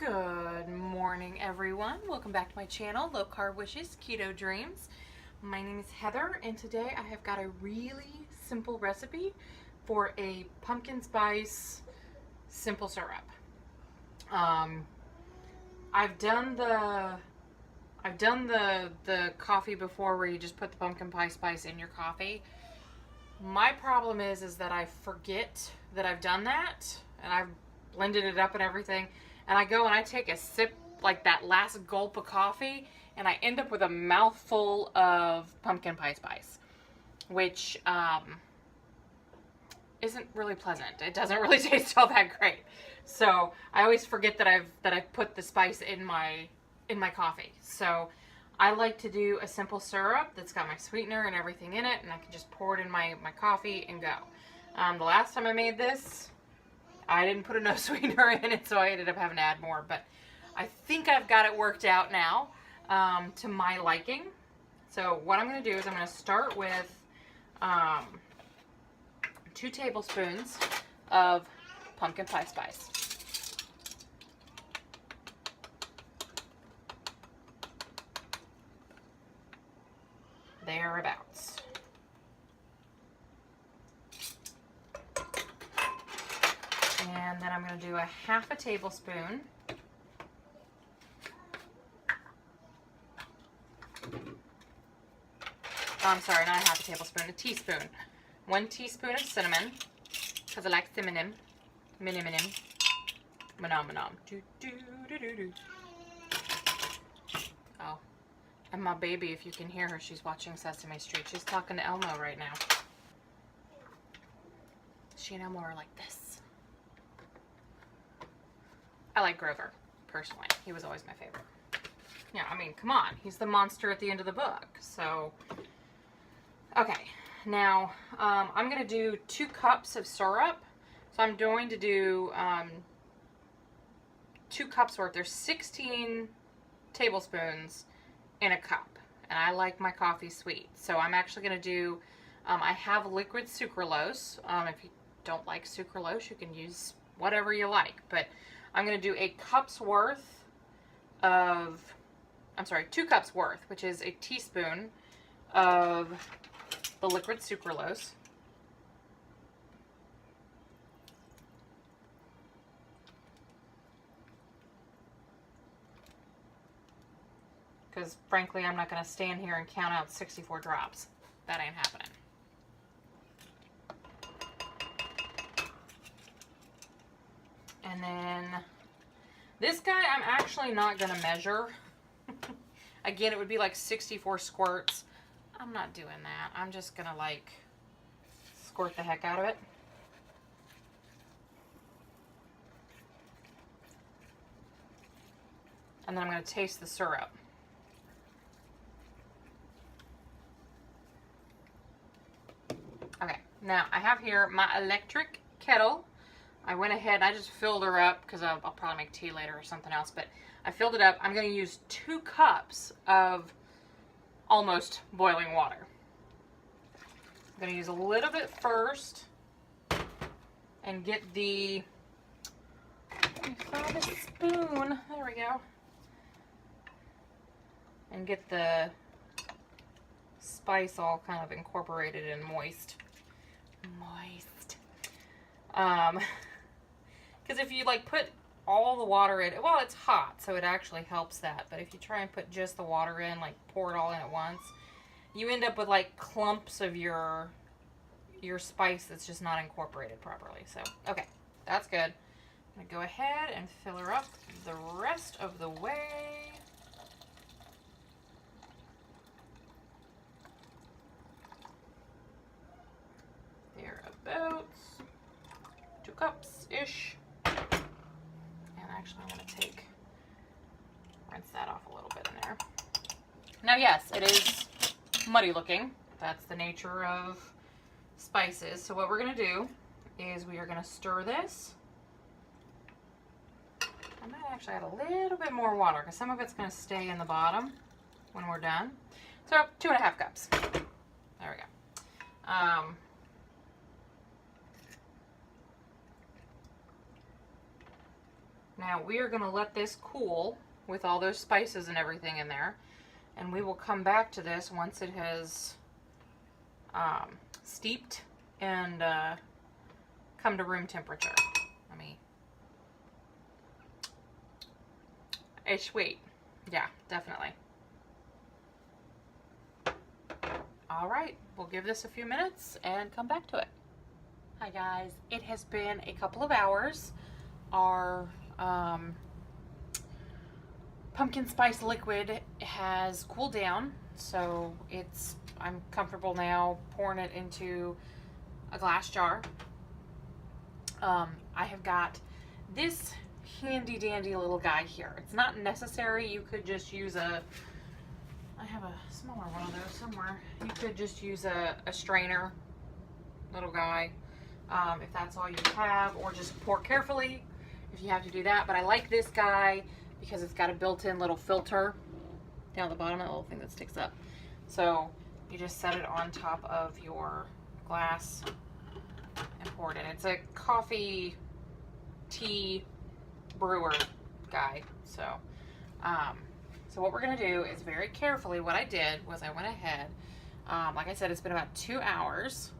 Good morning, everyone. Welcome back to my channel, Low Carb Wishes, Keto Dreams. My name is Heather, and today I have got a really simple recipe for a pumpkin spice simple syrup. I've done the coffee before, where you just put the pumpkin pie spice in your coffee. My problem is that I forget that I've done that, and I've blended it up and everything. And I go and I take a sip, like that last gulp of coffee, and I end up with a mouthful of pumpkin pie spice, which isn't really pleasant. It doesn't really taste all that great. So I always forget that I've put the spice in my coffee. So I like to do a simple syrup that's got my sweetener and everything in it, and I can just pour it in my coffee and go. The last time I made this, I didn't put enough sweetener in it, so I ended up having to add more. But I think I've got it worked out now to my liking. So what I'm going to do is I'm going to start with 2 tablespoons of pumpkin pie spice. Thereabouts. And then I'm going to do a half a tablespoon I'm sorry, not a half a tablespoon, a teaspoon. 1 teaspoon of cinnamon, because I like cinnamon. Minim. Manom. Oh, and my baby, if you can hear her, she's watching Sesame Street. She's talking to Elmo right now. She and Elmo are like this. I like Grover, personally. He was always my favorite. Yeah, I mean, come on. He's the monster at the end of the book. So, okay. Now, I'm going to do 2 cups of syrup. So I'm going to do 2 cups worth. There's 16 tablespoons in a cup. And I like my coffee sweet. So I'm actually going to do, I have liquid sucralose. If you don't like sucralose, you can use whatever you like. But I'm going to do 2 cups worth, which is a teaspoon of the liquid sucralose. Because frankly, I'm not going to stand here and count out 64 drops. That ain't happening. And then this guy, I'm actually not going to measure. Again, it would be like 64 squirts. I'm not doing that. I'm just going to like squirt the heck out of it. And then I'm going to taste the syrup. Okay, now I have here my electric kettle. I went ahead, I just filled her up because I'll probably make tea later or something else, but I filled it up. I'm going to use 2 cups of almost boiling water. I'm going to use a little bit first and get the, let me find a spoon, there we go, and get the spice all kind of incorporated and moist. Because if you like put all the water in, well, it's hot, so it actually helps that. But if you try and put just the water in, like pour it all in at once, you end up with like clumps of your spice that's just not incorporated properly. So, okay, that's good. I'm going to go ahead and fill her up the rest of the way. Thereabouts. 2 cups-ish. And actually I'm going to rinse that off a little bit in there. Now yes, it is muddy looking. That's the nature of spices. So what we're going to do is we are going to stir this. I might actually add a little bit more water because some of it's going to stay in the bottom when we're done. So 2.5 cups. There we go. Now we are going to let this cool with all those spices and everything in there, and we will come back to this once it has steeped and come to room temperature. Let me. It's sweet. Yeah, definitely. All right, we'll give this a few minutes and come back to it. Hi guys, it has been a couple of hours. Our pumpkin spice liquid has cooled down, so I'm comfortable now pouring it into a glass jar. I have got this handy dandy little guy here. It's not necessary. You could just use I have a smaller one of those somewhere. You could just use a strainer, little guy, if that's all you have, or just pour carefully if you have to do that. But I like this guy because it's got a built-in little filter down the bottom, that little thing that sticks up. So you just set it on top of your glass and pour it in. It's a coffee, tea, brewer guy. So what we're going to do is very carefully, what I did was I went ahead, like I said, it's been about 2 hours.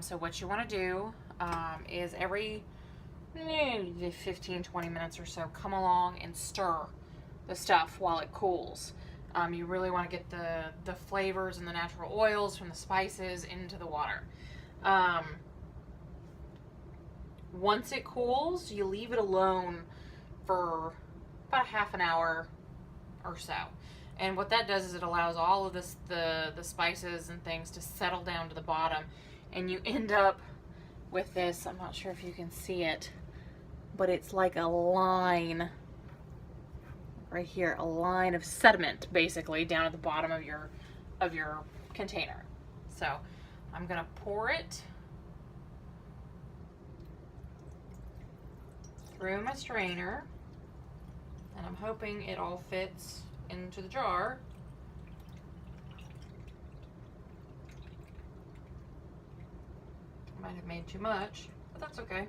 So what you want to do is every 15-20 minutes or so, come along and stir the stuff while it cools. You really want to get the flavors and the natural oils from the spices into the water. Once it cools, you leave it alone for about a half an hour or so. And what that does is it allows all of the spices and things to settle down to the bottom, and you end up with this, I'm not sure if you can see it, but it's like a line right here, a line of sediment basically down at the bottom of your container. So I'm gonna pour it through my strainer, and I'm hoping it all fits into the jar. Might have made too much, but that's okay.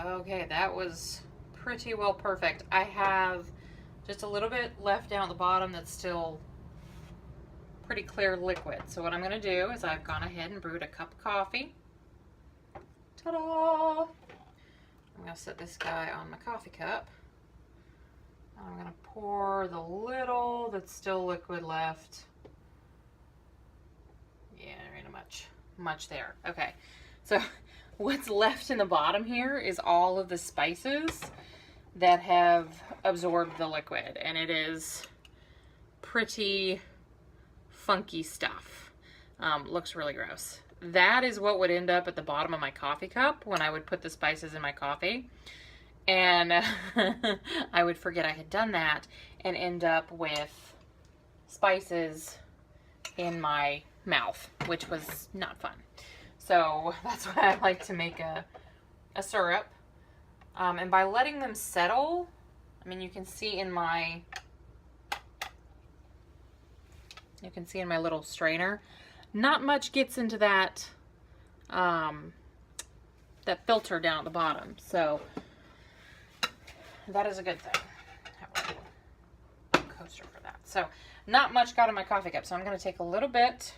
Okay, that was pretty well perfect. I have just a little bit left down at the bottom that's still pretty clear liquid. So what I'm going to do is I've gone ahead and brewed a cup of coffee. Ta-da! I'm going to set this guy on my coffee cup. I'm going to pour the little that's still liquid left. Yeah, there ain't much there. Okay, so what's left in the bottom here is all of the spices that have absorbed the liquid, and it is pretty funky stuff. Looks really gross. That is what would end up at the bottom of my coffee cup when I would put the spices in my coffee, and I would forget I had done that and end up with spices in my mouth, which was not fun. So that's why I like to make a syrup. And by letting them settle, I mean, you can see in my little strainer, not much gets into that that filter down at the bottom. So that is a good thing. Have a little coaster for that. So not much got in my coffee cup. So I'm going to take a little bit.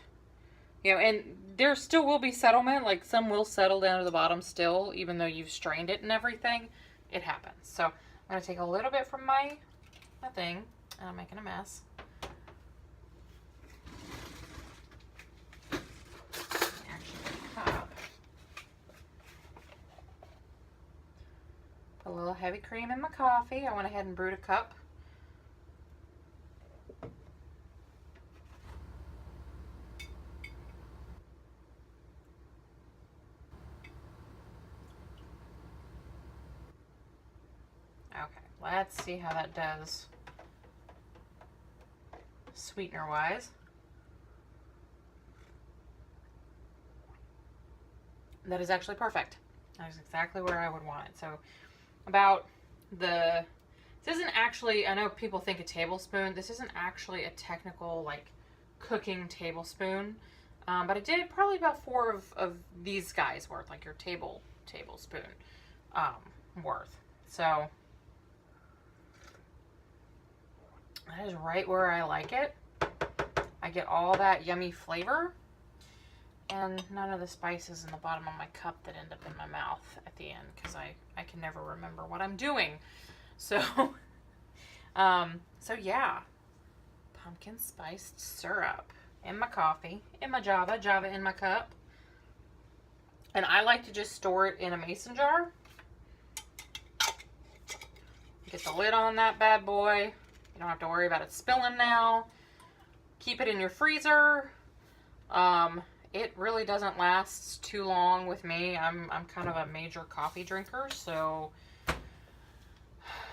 You know, and there still will be settlement, like some will settle down to the bottom still, even though you've strained it and everything. It happens. So I'm going to take a little bit from my thing, and I'm making a mess. Actually, cup. Put a little heavy cream in my coffee. I went ahead and brewed a cup. Let's see how that does sweetener wise. that is actually perfect. That is exactly where I would want it. So about this isn't actually, I know people think a tablespoon. This isn't actually a technical, like, cooking tablespoon. But I did probably about 4 of these guys worth, like your tablespoon worth. So that is right where I like it. I get all that yummy flavor and none of the spices in the bottom of my cup that end up in my mouth at the end, because I can never remember what I'm doing. So, so yeah, pumpkin spiced syrup in my coffee, in my Java in my cup. And I like to just store it in a mason jar. Get the lid on that bad boy. You don't have to worry about it spilling now. Keep it in your freezer. It really doesn't last too long with me. I'm kind of a major coffee drinker, so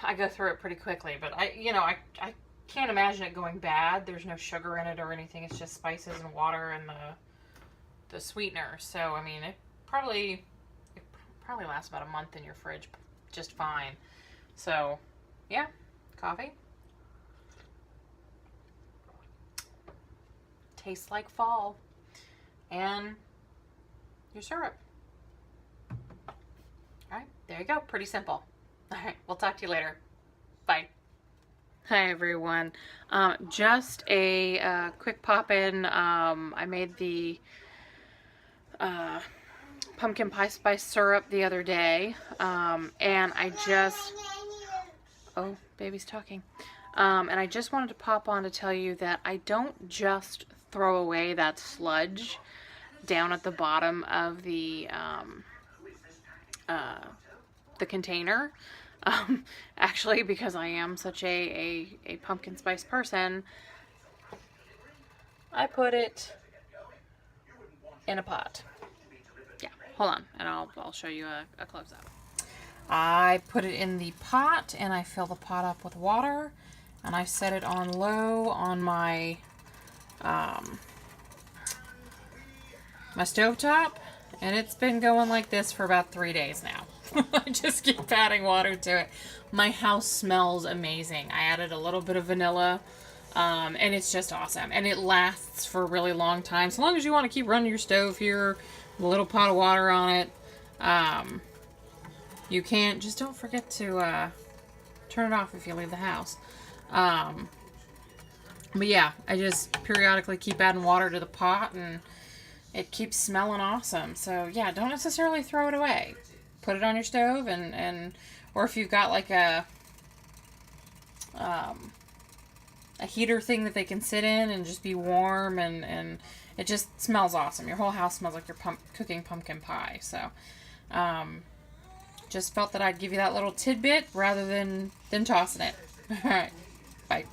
I go through it pretty quickly. But I can't imagine it going bad. There's no sugar in it or anything. It's just spices and water and the sweetener. So I mean, it probably lasts about a month in your fridge just fine. So yeah, coffee. Tastes like fall. And your syrup. All right, there you go. Pretty simple. All right, we'll talk to you later. Bye. Hi, everyone. Just a quick pop-in. I made the pumpkin pie spice syrup the other day, and I just... Oh, baby's talking. And I just wanted to pop on to tell you that I don't just throw away that sludge down at the bottom of the container. Actually, because I am such a pumpkin spice person, I put it in a pot. Yeah, hold on, and I'll show you a close-up. I put it in the pot, and I fill the pot up with water, and I set it on low on my my stovetop, and it's been going like this for about 3 days now. I just keep adding water to it. My house smells amazing. I added a little bit of vanilla, and it's just awesome. And it lasts for a really long time. So long as you want to keep running your stove here, with a little pot of water on it, you can. Just don't forget to turn it off if you leave the house. But yeah, I just periodically keep adding water to the pot, and it keeps smelling awesome. So yeah, don't necessarily throw it away. Put it on your stove, or if you've got like a heater thing that they can sit in and just be warm, and it just smells awesome. Your whole house smells like you're cooking pumpkin pie. So just felt that I'd give you that little tidbit rather than tossing it. All right, bye.